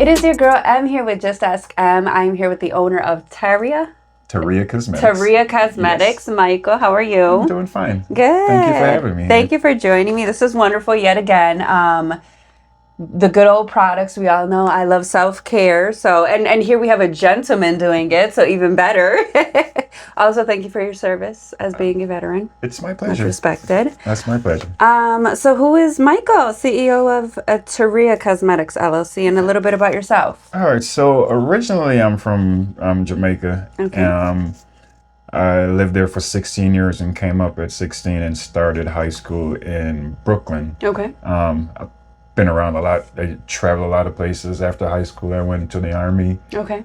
It is your girl M here with Just Ask M. I'm here with the owner of Taria. Taria Cosmetics. Taria Cosmetics. Yes. Michael, how are you? I'm doing fine. Good. Thank you for having me. Thank you for joining me. This is wonderful yet again. The good old products, we all know I love self-care. So, and here we have a gentleman doing it, so even better. Also, thank you for your service as being a veteran. It's my pleasure. Much respected. That's my pleasure. So who is Michael, CEO of Taria Cosmetics, LLC, and a little bit about yourself? All right, so originally I'm from Jamaica. Okay. I lived there for 16 years and came up at 16 and started high school in Brooklyn. Okay. I've been around a lot. I traveled a lot of places. After high school, I went to the Army. Okay.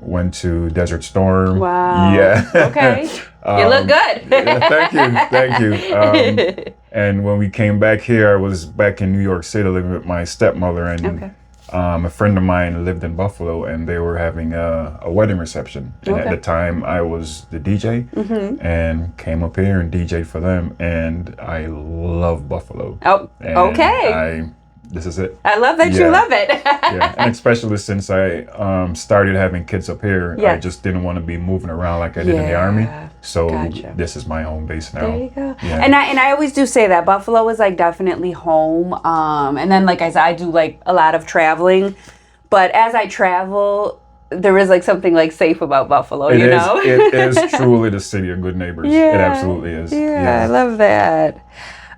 Went to Desert Storm. Wow. Yeah. Okay. You look good. Yeah, thank you. And when we came back here, I was back in New York City living with my stepmother, and Okay. A friend of mine lived in Buffalo, and they were having a wedding reception. And Okay. at the time, I was the DJ, and came up here and DJ'd for them. And I love Buffalo. Oh, And okay. This is it. I love that you Yeah. love it. Yeah, and especially since I started having kids up here, Yeah. I just didn't want to be moving around like I did in the Army. So Gotcha. this is my home base now. There you go. Yeah. And I always do say that Buffalo is like definitely home. And then like I said, I do like a lot of traveling, but as I travel, there is like something like safe about Buffalo, you know? It is truly the city of good neighbors. Yeah. It absolutely is. Yeah, I love that.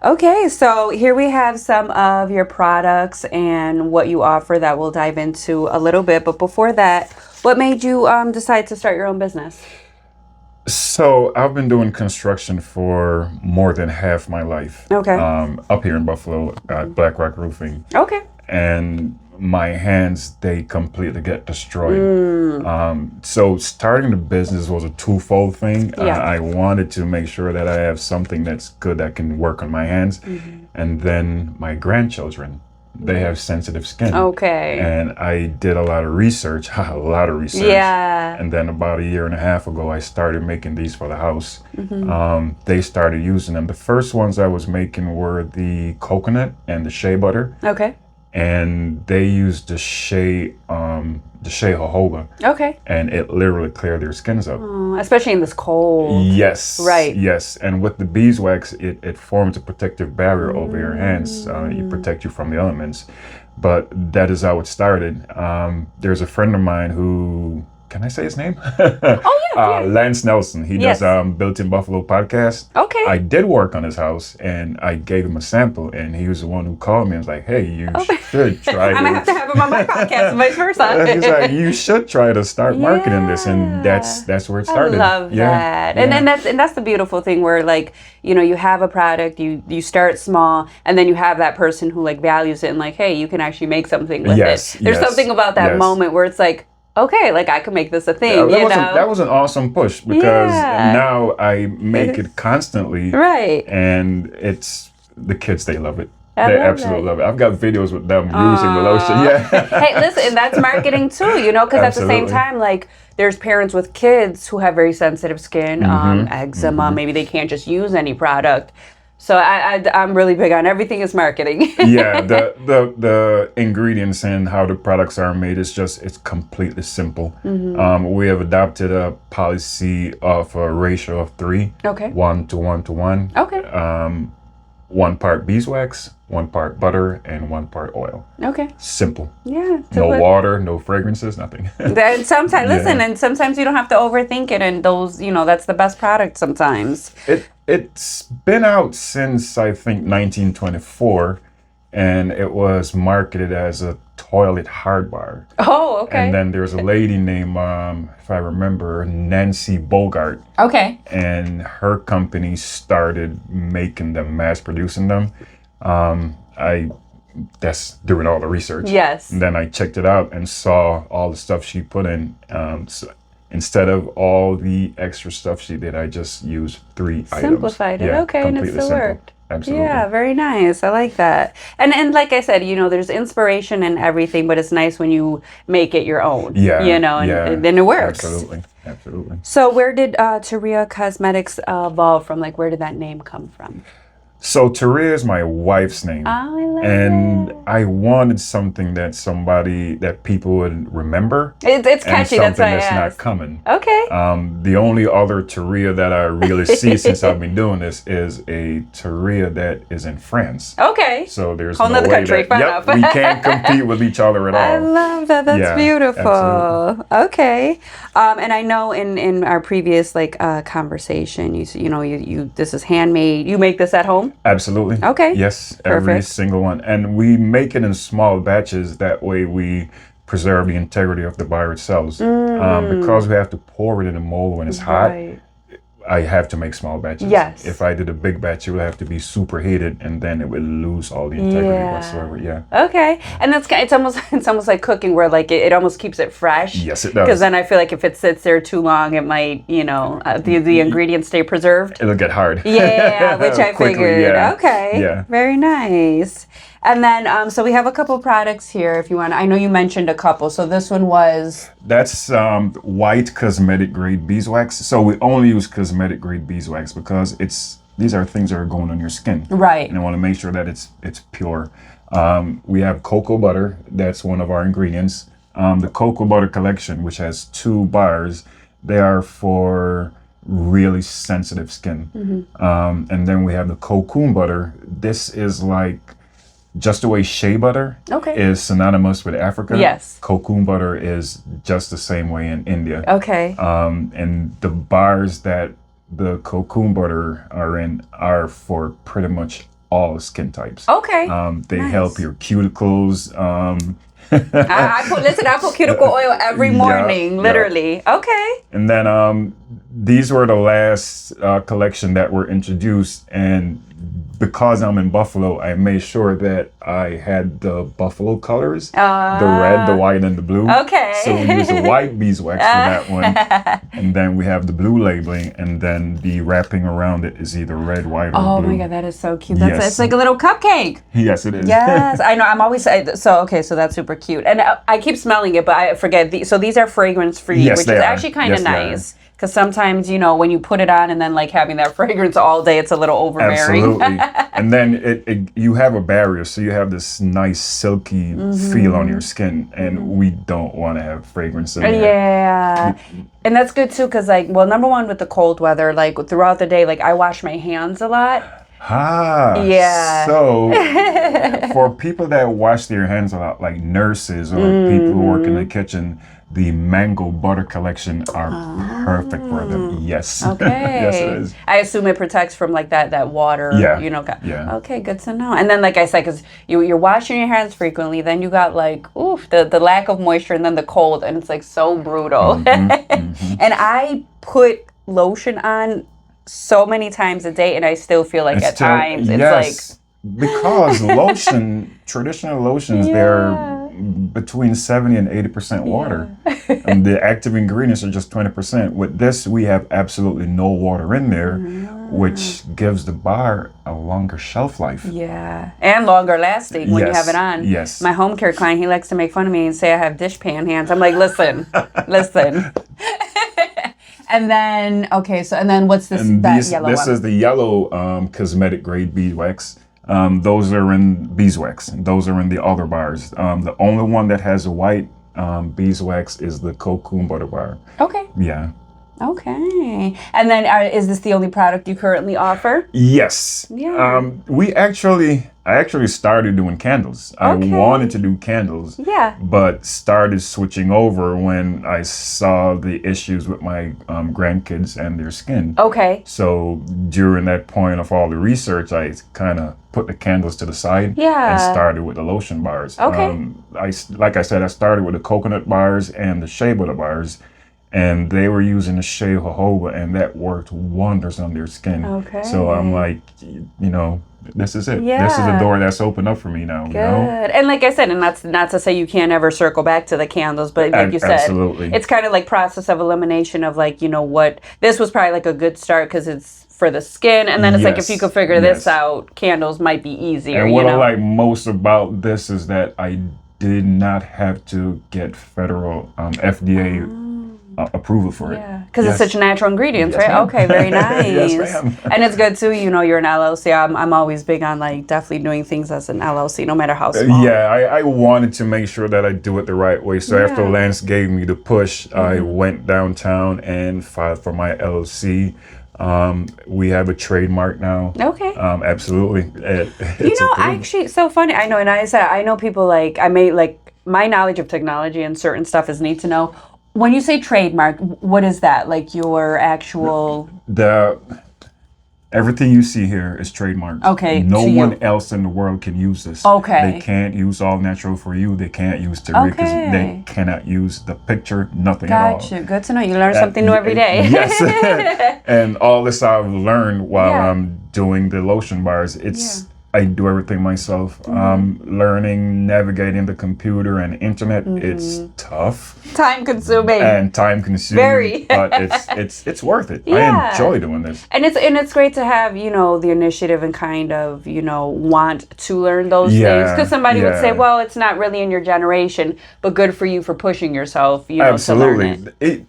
Okay, so here we have some of your products and what you offer that we'll dive into a little bit. But before that, what made you decide to start your own business? So I've been doing construction for more than half my life. Okay. Up here in Buffalo, Black Rock Roofing. Okay. And my hands, they completely get destroyed. So starting the business was a twofold thing. Yeah. I wanted to make sure that I have something that's good that can work on my hands. And then my grandchildren, they have sensitive skin. Okay. And I did a lot of research. Yeah. And then about a year and a half ago, I started making these for the house. They started using them. The first ones I was making were the coconut and the shea butter. Okay. And they used the shea jojoba, Okay. and it literally cleared their skins up. Especially in this cold. Yes. Right. Yes. And with the beeswax, it forms a protective barrier over your hands. It protects you from the elements. But that is how it started. There's a friend of mine who, can I say his name? Oh, yeah. Lance Nelson. He Yes. does Built in Buffalo podcast. Okay. I did work on his house, and I gave him a sample, and he was the one who called me and was like, hey, you should try I'm going to have to have him on my podcast, vice versa. He's like, you should try to start marketing this, and that's where it started. I love that. Yeah. And that's the beautiful thing where like, you know, you have a product, you start small, and then you have that person who like values it and like, hey, you can actually make something with it. There's something about that moment where it's like, okay, like I could make this a thing. That was an awesome push because now I make it constantly. Right. And it's the kids, they love it. I They love absolutely that. love it. I've got videos with them using the lotion. Yeah. Hey, listen, that's marketing too, you know, because at the same Absolutely. time, like, there's parents with kids who have very sensitive skin, eczema, maybe they can't just use any product. So I'm really big on everything is marketing. Yeah, the ingredients and how the products are made it's completely simple. We have adopted a policy of a ratio of 3. Okay. 1 to 1 to 1. Okay. 1 part beeswax, 1 part butter, and 1 part oil. Okay. Simple. Yeah. No water, no fragrances, nothing. And sometimes, listen, and sometimes you don't have to overthink it, and those, you know, that's the best product sometimes. It's been out since I think 1924, and it was marketed as a toilet hard bar. Oh, okay. And then there's a lady named, if I remember, Nancy Bogart, Okay. and her company started making them, mass producing them. That's doing all the research. Yes. And then I checked it out and saw all the stuff she put in. So instead of all the extra stuff she did, I just used 3 items. Simplified it. Yeah, Okay, and it completely still simple. worked. Absolutely. Yeah, very nice. I like that. And like I said, you know, there's inspiration in everything, but it's nice when you make it your own. Yeah. You know, and then it works. Absolutely. So where did Taria Cosmetics evolve from? Like, where did that name come from? So Taria is my wife's name. Oh, I love And it. I wanted something that people would remember. It's And catchy. That's something why I that's not asked. common. Okay. The only other Taria that I really see since I've been doing this is a Taria that is in France. Okay. So there's Whole no nother way country. that Fair yep, enough. we can't compete with each other at I all. love that. That's Yeah, beautiful. absolutely. Okay. And I know in our previous conversation, you this is handmade. You make this at home? Absolutely. Okay. Yes, every Perfect. single one. And we make it in small batches. That way we preserve the integrity of the bar itself. Because we have to pour it in a mold when it's hot, Right. I have to make small batches. Yes. If I did a big batch, it would have to be superheated, and then it would lose all the integrity whatsoever. Yeah. Okay. And it's almost like cooking where it almost keeps it fresh. Yes, it does. Because then I feel like if it sits there too long, it might, the ingredients stay preserved. It'll get hard. Yeah, which I Quickly, figured. yeah. Okay. Yeah. Very nice. And then, so we have a couple products here if you want. I know you mentioned a couple. So this one was. That's white cosmetic grade beeswax. So we only use cosmetic grade beeswax because these are things that are going on your skin. Right. And I want to make sure that it's pure. We have cocoa butter. That's one of our ingredients. The cocoa butter collection, which has 2 bars, they are for really sensitive skin. And then we have the cocoon butter. This is like just the way shea butter is synonymous with Africa. Yes. Cocoon butter is just the same way in India. Okay. And the bars that the cocoon butter are in are for pretty much all skin types. Okay. They Nice. help your cuticles. I put cuticle oil every morning, yeah. literally. Okay. And then these were the last collection that were introduced, and because I'm in Buffalo, I made sure that I had the Buffalo colors, the red, the white, and the blue. Okay. So we use the white beeswax for that one, and then we have the blue labeling, and then the wrapping around it is either red, white, or blue. Oh my God, that is so cute. That's Yes. It's like a little cupcake. Yes, it is. Yes, I know. I'm always so that's super cute, and I keep smelling it, but I forget. So these are fragrance free, Yes, which they is are. actually kind of Yes, they are. nice. Because sometimes, when you put it on and then having that fragrance all day, it's a little overbearing. Absolutely. And then you have a barrier, so you have this nice silky feel on your skin, and we don't want to have fragrance in there. Yeah. And that's good too, because number one, with the cold weather, throughout the day, I wash my hands a lot. Yeah. So for people that wash their hands a lot, like nurses or people who work in the kitchen, the mango butter collection are perfect for them. Yes. Okay. Yes, it is. I assume it protects from that water. Yeah. Yeah. Okay, good to know. And then, like I said, because you're washing your hands frequently, then you got the lack of moisture, and then the cold, and it's so brutal. And I put lotion on so many times a day, and I still feel like at times it's because traditional lotions, they're between 70 and 80% water, and the active ingredients are just 20%. With this, we have absolutely no water in there, which gives the bar a longer shelf life. Yeah, and longer lasting when you have it on. Yes. My home care client, he likes to make fun of me and say I have dishpan hands. I'm like, listen. And then, what's this? Yellow this one? is the yellow cosmetic grade beeswax. Those are in beeswax. Those are in the other bars. The only one that has a white beeswax is the cocoon butter bar. Okay. Yeah. Okay. And then is this the only product you currently offer? Yes. Yeah. I actually started doing candles. I wanted to do candles. Yeah. But started switching over when I saw the issues with my grandkids and their skin. Okay. So during that point of all the research, I kind of put the candles to the side Yeah. and started with the lotion bars. Okay. Like I said, I started with the coconut bars and the shea butter bars. And they were using the shea jojoba, and that worked wonders on their skin. Okay. So I'm like, this is it. Yeah. This is the door that's opened up for me now. Good. And like I said, and that's not to say you can't ever circle back to the candles, but like you said, Absolutely. It's kind of like process of elimination of what this was probably a good start because it's for the skin, and then it's if you could figure this out, candles might be easier. And what I like most about this is that I did not have to get federal FDA approval for it. Yeah, because Yes. it's such natural ingredients, Yes, right? ma'am. Okay, very nice. Yes, ma'am. And it's good too. You're an LLC. I'm always big on like definitely doing things as an LLC, no matter how small. Yeah, I wanted to make sure that I do it the right way. So after Yeah. Lance gave me the push, I went downtown and filed for my LLC. We have a trademark now. Okay. Absolutely. It's approved. Actually, it's so funny. I know, and I know people like my knowledge of technology and certain stuff is neat to know. When you say trademark, what is that? Like your actual? Everything you see here is trademarked. Okay, No to one you. else in the world can use this. Okay. They can't use All Natural for You. They can't use Taria because Okay. they cannot use the picture, nothing at all. Gotcha. Good to know. You learn something new every day. Yes. And all this I've learned while Yeah. I'm doing the lotion bars. I do everything myself. Learning, navigating the computer and internet. It's tough Time consuming. and time consuming. Very. But it's worth it. Yeah. I enjoy doing this. And it's great to have, the initiative and kind of, want to learn those things. Yeah, Because somebody would say, yeah. well, it's not really in your generation, but good for you for pushing yourself, to learn Absolutely. it.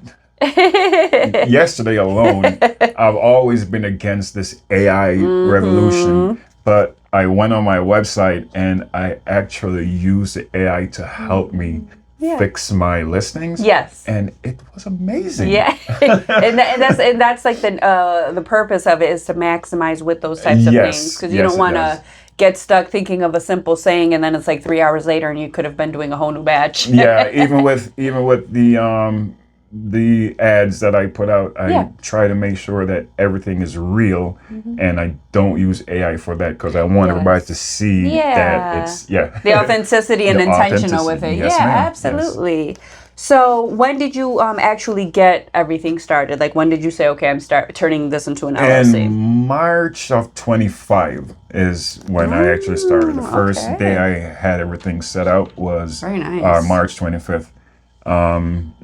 Yesterday alone, I've always been against this AI revolution, but I went on my website and I actually used the AI to help me fix my listings. Yes. And it was amazing. Yeah, and that's like the purpose of it is to maximize with those types of Yes, things because you yes, don't it want does. to get stuck thinking of a simple saying and then it's like 3 hours later and you could have been doing a whole new batch. Yeah, even with the ads that I put out, I try to make sure that everything is real, and I don't use AI for that because I want everybody to see that it's the authenticity and The intentional with authenticity. it. Yes, Yeah, ma'am. absolutely. So when did you actually get everything started? Like when did you say, okay, I'm turning this into an LLC? In March of 25 is when I actually started. The first okay. day I had everything set out was Very nice. March 25th.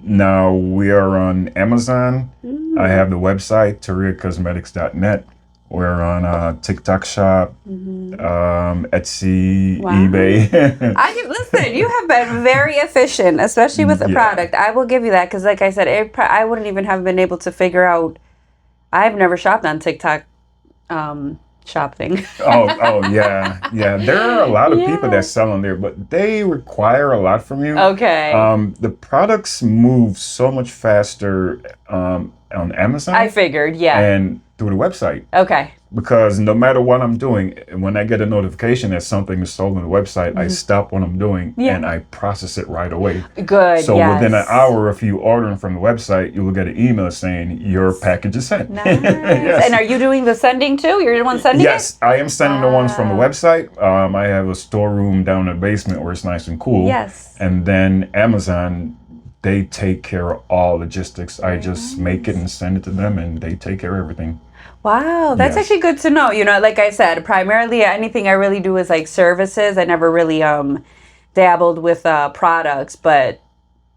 Now we are on Amazon. I have the website, tariacosmetics.net. We're on TikTok Shop, Etsy, eBay. Listen, you have been very efficient, especially with the product. I will give you that because, like I said, I wouldn't even have been able to figure out. I've never shopped on TikTok shop thing. oh yeah. There are a lot of people that sell on there, but they require a lot from you. Okay. The products move so much faster on Amazon. I figured, yeah. And through the website. Okay. Because no matter what I'm doing, when I get a notification that something is sold on the website, I stop what I'm doing and I process it right away. Good. So yes. within an hour of you ordering from the website, you will get an email saying your package is sent. Nice. Yes. And are you doing the sending too? You're the one sending Yes, I am sending the ones from the website. I have a storeroom down in the basement where it's nice and cool. Yes. And then Amazon, they take care of all logistics. I just make it and send it to them, and they take care of everything. Wow, that's Yes. actually good to know. Like I said, primarily anything I really do is like services. I never really dabbled with products, but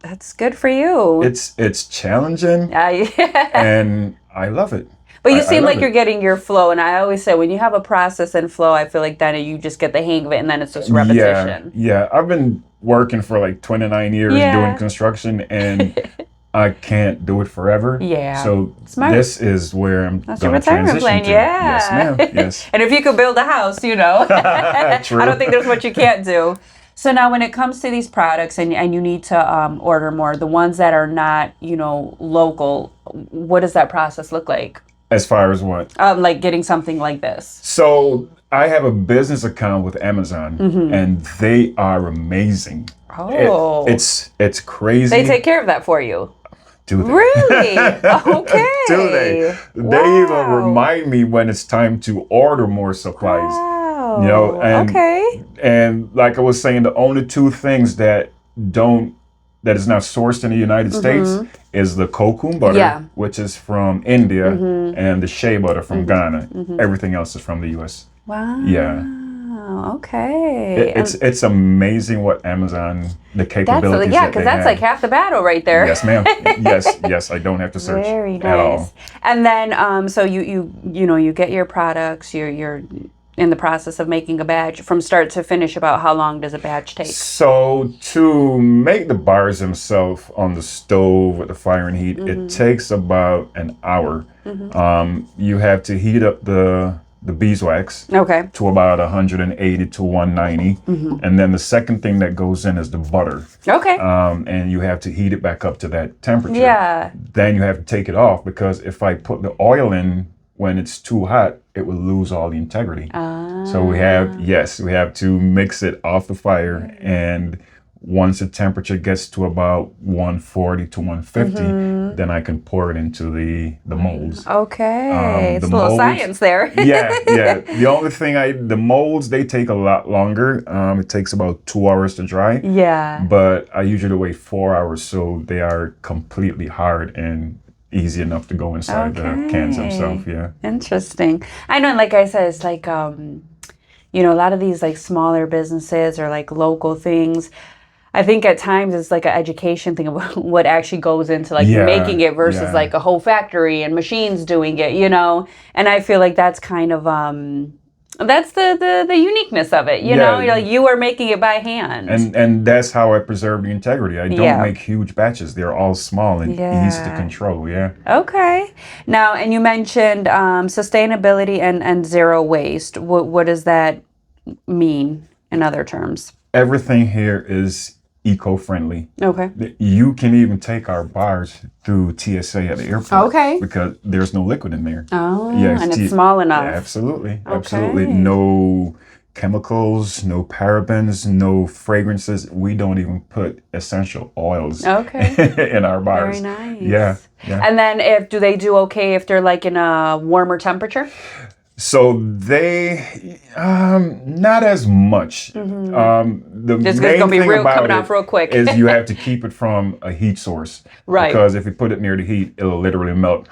that's good for you. It's challenging, and I love it. But you I seem love like it. you're getting your flow, and I always say when you have a process and flow, I feel like then you just get the hang of it, and then it's just repetition. Yeah. I've been working for like 29 years doing construction, and I can't do it forever. Yeah. So Smart. this is where I'm That's your going to retirement transition plan, to. yeah. Yes, ma'am. Yes. And if you could build a house, True. I don't think there's what you can't do. So now when it comes to these products and you need to order more, the ones that are not, local, what does that process look like? As far as what? Like getting something like this. So I have a business account with Amazon, and they are amazing. Oh. It's crazy. They take care of that for you. Do they? Really? Okay. Do they? They even remind me when it's time to order more supplies. Wow. And okay. And like I was saying, the only two things that is not sourced in the United States is the cocoa butter, which is from India, and the shea butter from Ghana. Everything else is from the U.S. Wow. Yeah. Okay. It's amazing what Amazon, the capabilities because that's like half the battle right there. Yes, ma'am. Yes, I don't have to search Very nice. at all. And then, so you get your products, your in the process of making a batch from start to finish? About how long does a batch take? So to make the bars themselves on the stove with the fire and heat, it takes about an hour. You have to heat up the beeswax Okay. to about 180 to 190. And then the second thing that goes in is the butter. Okay. And you have to heat it back up to that temperature. Yeah. Then you have to take it off, because if I put the oil in when it's too hot, it will lose all the integrity. So we have to mix it off the fire, and once the temperature gets to about 140 to 150, then I can pour it into the molds. Okay. It's the a little molds- science there. yeah. The only thing the molds, they take a lot longer. It takes about 2 hours to dry. Yeah. But I usually wait 4 hours, so they are completely hard and easy enough to go inside the cans themselves. Yeah. Interesting. I know, and like I said, it's like a lot of these like smaller businesses or like local things. I think at times it's like an education thing of what actually goes into like making it versus like a whole factory and machines doing it, And I feel like that's kind of that's the uniqueness of it, you know. You're like, you are making it by hand. And that's how I preserve the integrity. I don't make huge batches. They're all small and easy to control. Yeah. Okay. Now, and you mentioned sustainability and zero waste. What does that mean in other terms? Everything here is eco-friendly. Okay. You can even take our bars through TSA at the airport. Okay. Because there's no liquid in there. Oh, and it's small enough. Yeah, absolutely. No chemicals, no parabens, no fragrances. We don't even put essential oils in our bars. Very nice. Yeah. And then do they do okay if they're like in a warmer temperature? So they not as much. The Just main gonna be thing real about coming it off real quick. is you have to keep it from a heat source. Right. Because if you put it near the heat, it'll literally melt.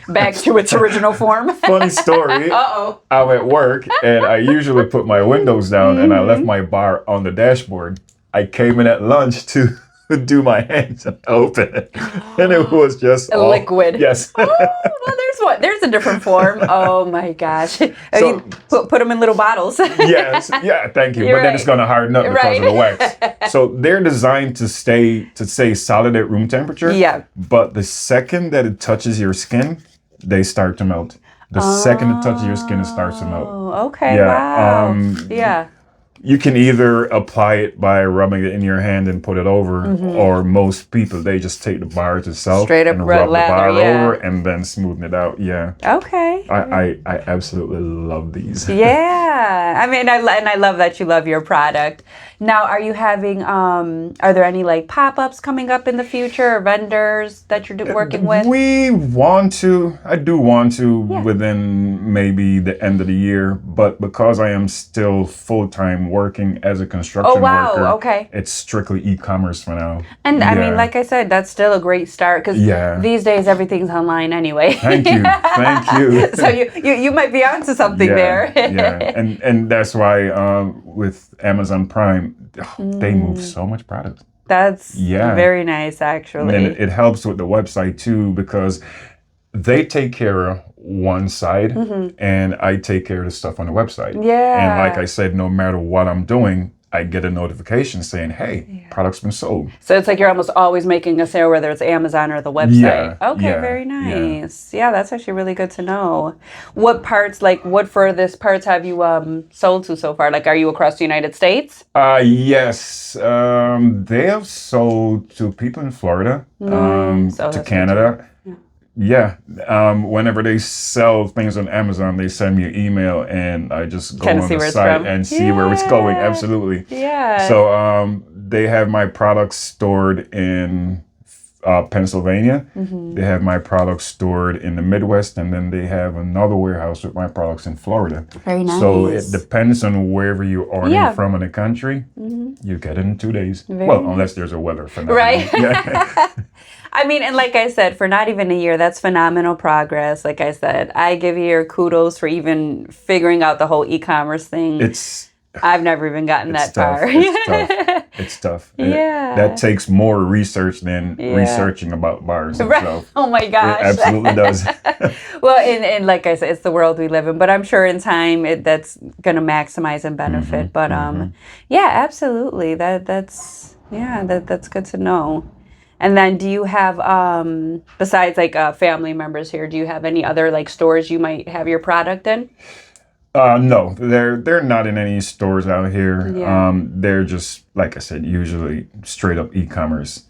Back to its original form. Funny story. Uh-oh. I'm at work and I usually put my windows down and I left my bar on the dashboard. I came in at lunch to do my hands and open it, and it was just liquid. Yes. Well, there's a different form. Oh my gosh! You put them in little bottles. Yes. Yeah. Thank you. But then it's gonna harden up because of the wax. So they're designed to stay solid at room temperature. Yeah. But the second that it touches your skin, they start to melt. The second it touches your skin, it starts to melt. Oh, okay. Yeah. Wow. You can either apply it by rubbing it in your hand and put it over, or most people, they just take the bar itself straight up and rub the bar lather, over and then smoothen it out. Yeah. Okay. I absolutely love these. Yeah. I mean, I love that you love your product. Now, are you having, are there any like pop-ups coming up in the future, or vendors that you're working with? I do want to within maybe the end of the year, but because I am still full-time working as a construction worker, it's strictly e-commerce for now. And I mean, like I said, that's still a great start, because these days everything's online anyway. Thank you. So you might be onto something there. And that's why with Amazon Prime, they move so much product. That's very nice, actually. And it helps with the website too, because they take care of one side and I take care of the stuff on the website. Yeah. And like I said, no matter what I'm doing, I get a notification saying, hey, product's been sold. So it's like you're almost always making a sale, whether it's Amazon or the website. Very nice. Yeah, that's actually really good to know. What parts, like what furthest parts have you sold to so far? Like, are you across the United States? Yes. They have sold to people in Florida, to Canada. Yeah. Whenever they sell things on Amazon, they send me an email and I just go on the site and see where it's going. Absolutely. Yeah. So they have my products stored in Pennsylvania. They have my products stored in the Midwest, and then they have another warehouse with my products in Florida. Very nice. So it depends on wherever you're ordering from in the country. You get it in 2 days. Unless there's a weather phenomenon. Right. Yeah. I mean, and like I said, for not even a year, that's phenomenal progress. Like I said, I give you your kudos for even figuring out the whole e-commerce thing. I've never even gotten that far. It's tough. It's tough. Yeah. That takes more research than researching about bars Right. itself. Oh my gosh. It absolutely does. Well, and like I said, it's the world we live in. But I'm sure in time that's going to maximize and benefit. But yeah, absolutely. That's good to know. And then, do you have besides like family members here? Do you have any other like stores you might have your product in? No, they're not in any stores out here. Yeah. They're just like I said, usually straight up e-commerce.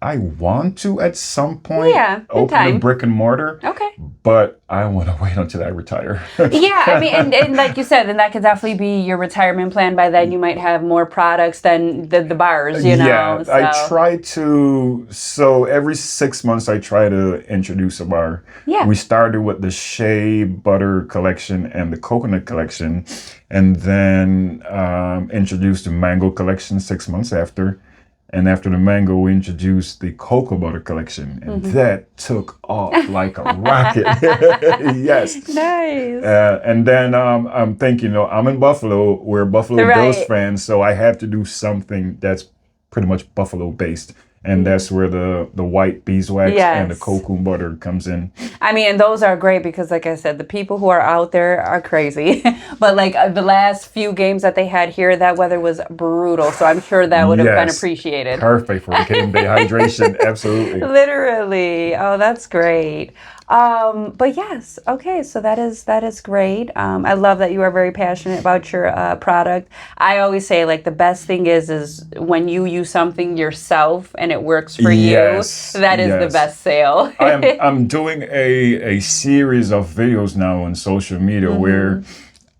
I want to at some point open a brick and mortar. Okay. But I want to wait until I retire. Yeah, I mean, and like you said, then that could definitely be your retirement plan. By then, you might have more products than the bars, you know. Yeah, so. I try to. So every 6 months, I try to introduce a bar. Yeah. We started with the shea butter collection and the coconut collection, and then introduced the mango collection 6 months after. And after the mango, we introduced the cocoa butter collection, and that took off like a rocket. Yes. Nice. And then I'm thinking, I'm in Buffalo. We're Buffalo Bills fans, so I have to do something that's pretty much Buffalo based. And that's where the white beeswax and the cocoa butter comes in. I mean, and those are great because, like I said, the people who are out there are crazy. But like the last few games that they had here, that weather was brutal. So I'm sure that would have been appreciated. Perfect for game day hydration. Absolutely. Literally. Oh, that's great. But yes, okay, so that is great. I love that you are very passionate about your product. I always say like the best thing is when you use something yourself and it works for you. That is the best sale. I'm doing a series of videos now on social media where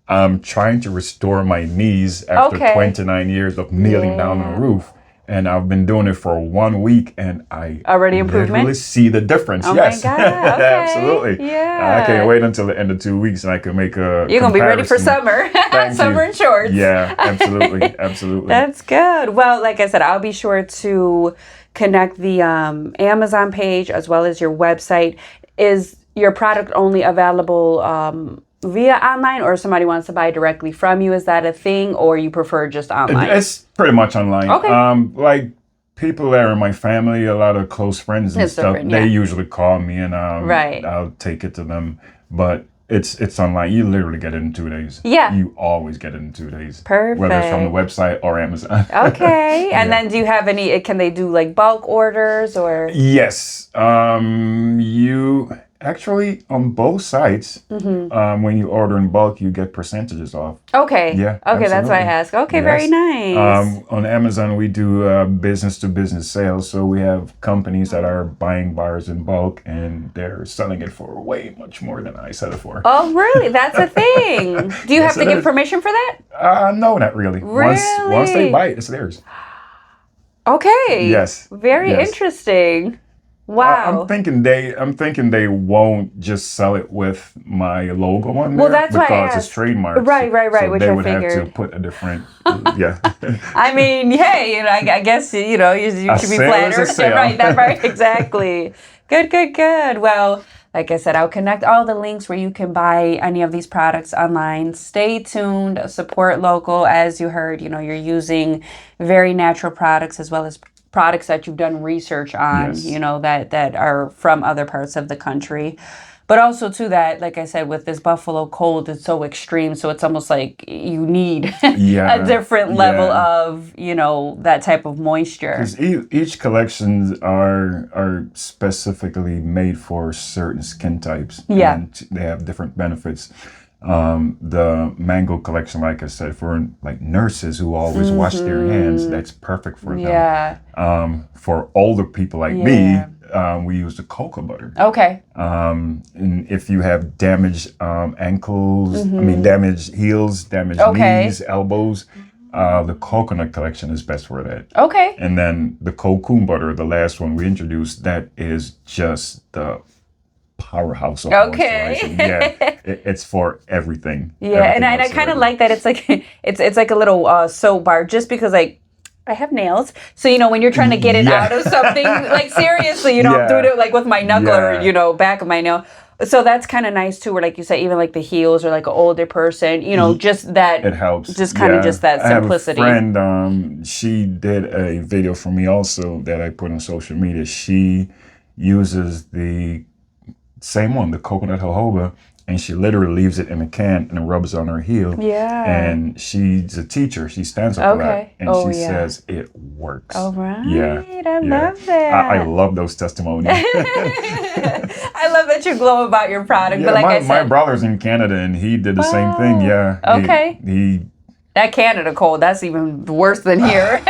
I'm trying to restore my knees after 29 years of kneeling down on a roof. And I've been doing it for 1 week, and I already improvement. See the difference. Oh yes, my God. Okay. Absolutely. Yeah, I can't wait until the end of 2 weeks, and I can make a. You're gonna be ready for summer. Summer and shorts. Yeah, absolutely, absolutely. That's good. Well, like I said, I'll be sure to connect the Amazon page as well as your website. Is your product only available via online, or if somebody wants to buy directly from you? Is that a thing, or you prefer just online? It's pretty much online. Okay. Like people that are in my family, a lot of close friends and stuff, they usually call me and I'll take it to them. But it's online. You literally get it in 2 days. Yeah. You always get it in 2 days. Perfect. Whether it's from the website or Amazon. Okay. And then do you have any, can they do like bulk orders or? Yes. You actually on both sites, when you order in bulk, you get percentages off. Okay. Yeah. Okay, that's why I asked. Okay, very nice. On Amazon, we do business to business sales. So we have companies that are buying bars in bulk and they're selling it for way much more than I sell it for. Oh, really? That's a thing. Do you have to give permission for that? No, not really. Really? Once they buy it, it's theirs. Okay. Yes. Very interesting. Wow. I'm thinking they won't just sell it with my logo on there. Well, that's why because it's trademarked. Right. So which they I would figured. have to put a different. Yeah. I mean, hey, I guess you should be flattered. Right. Exactly. Good. Well, like I said, I'll connect all the links where you can buy any of these products online. Stay tuned. Support local. As you heard, you're using very natural products as well as products that you've done research on, that are from other parts of the country. But also too that, like I said, with this Buffalo cold, it's so extreme. So it's almost like you need a different level of, that type of moisture. Because each collections are specifically made for certain skin types. Yeah. And they have different benefits. The mango collection, like I said, for like nurses who always wash their hands, that's perfect for them. Yeah. For older people like me, we use the cocoa butter. Okay. And if you have damaged ankles, damaged heels, damaged knees, elbows, the coconut collection is best for that. Okay. And then the cocoa butter, the last one we introduced, that is just the powerhouse of moisturizing. Yeah, it's for everything. Yeah, and I kind of like that. It's like it's like a little soap bar, just because like I have nails, so when you're trying to get it out of something, like seriously, I'm through it like with my knuckle or back of my nail. So that's kind of nice too, where like you said, even like the heels or like an older person, you know, just that It helps. just kind of just that simplicity. I have a friend, she did a video for me also that I put on social media. She uses the same one, the coconut jojoba, and she literally leaves it in a can and rubs on her heel. Yeah. And she's a teacher. She stands up for that. And she yeah. says it works. All right. Yeah. I love that. I love those testimonies. I love that you glow about your product. Yeah, but like I said, my brother's in Canada and he did the same thing. Yeah. Okay. He that Canada cold, that's even worse than here.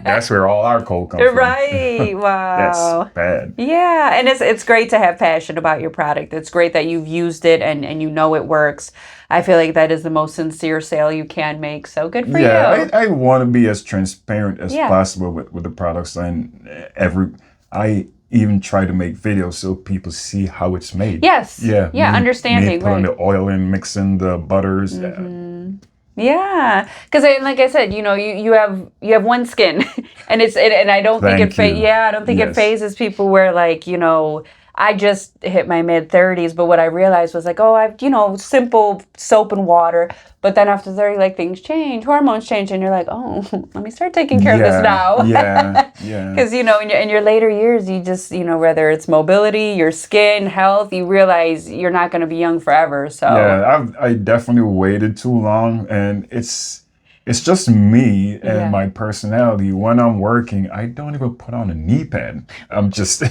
That's where all our cold comes from. Right. Wow. That's bad. Yeah. And it's great to have passion about your product. It's great that you've used it and you know it works. I feel like that is the most sincere sale you can make. So good for you. Yeah, I want to be as transparent as possible with the products. And I even try to make videos so people see how it's made. Yes. Yeah. Understanding. Me putting the oil in, mixing the butters. Yeah, because like I said, you know, you have one skin, and I don't think it phases people where like, you know, I just hit my mid-30s, but what I realized was like, oh, I've, you know, simple soap and water. But then after 30, like things change, hormones change, and you're like, oh, let me start taking care of this now. Yeah. Because, you know, in your later years, you just, you know, whether it's mobility, your skin, health, you realize you're not going to be young forever. So yeah, I definitely waited too long, and it's just me and my personality. When I'm working, I don't even put on a knee pad. I'm just.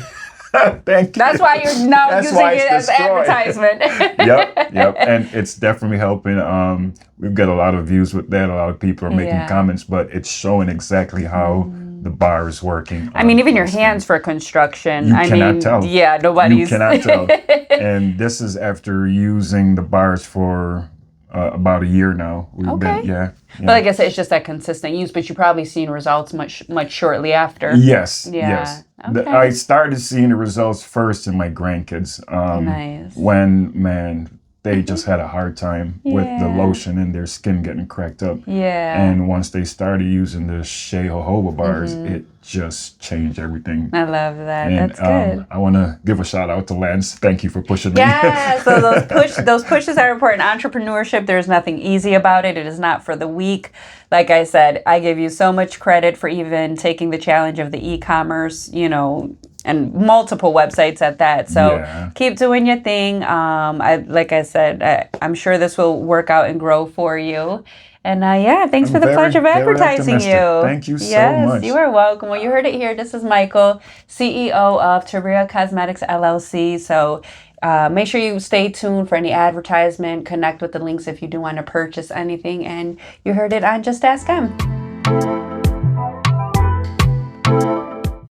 Thank you. That's why you're now using it as advertisement. Yep. And it's definitely helping. We've got a lot of views with that. A lot of people are making comments, but it's showing exactly how the bar is working. I mean, even your hands for construction. You cannot tell. Yeah, nobody's. You cannot tell. And this is after using the bars for about a year now. We've been. But like I said, it's just that consistent use, but you've probably seen results much shortly after. Yes. Okay. I started seeing the results first in my grandkids. Nice. When they just had a hard time with the lotion and their skin getting cracked up. Yeah. And once they started using the shea jojoba bars, it just changed everything. I love that. And, that's good. I want to give a shout out to Lance. Thank you for pushing me. Yeah, so those pushes are important. Entrepreneurship, there's nothing easy about it. It is not for the weak. Like I said, I give you so much credit for even taking the challenge of the e-commerce, you know, and multiple websites at that. So keep doing your thing. Like I said, I'm sure this will work out and grow for you. And thanks for the pleasure of advertising you. Thank you so much. Yes, you are welcome. Well, you heard it here. This is Michael, CEO of Taria Cosmetics LLC. So make sure you stay tuned for any advertisement. Connect with the links if you do want to purchase anything. And you heard it on Just Ask Em.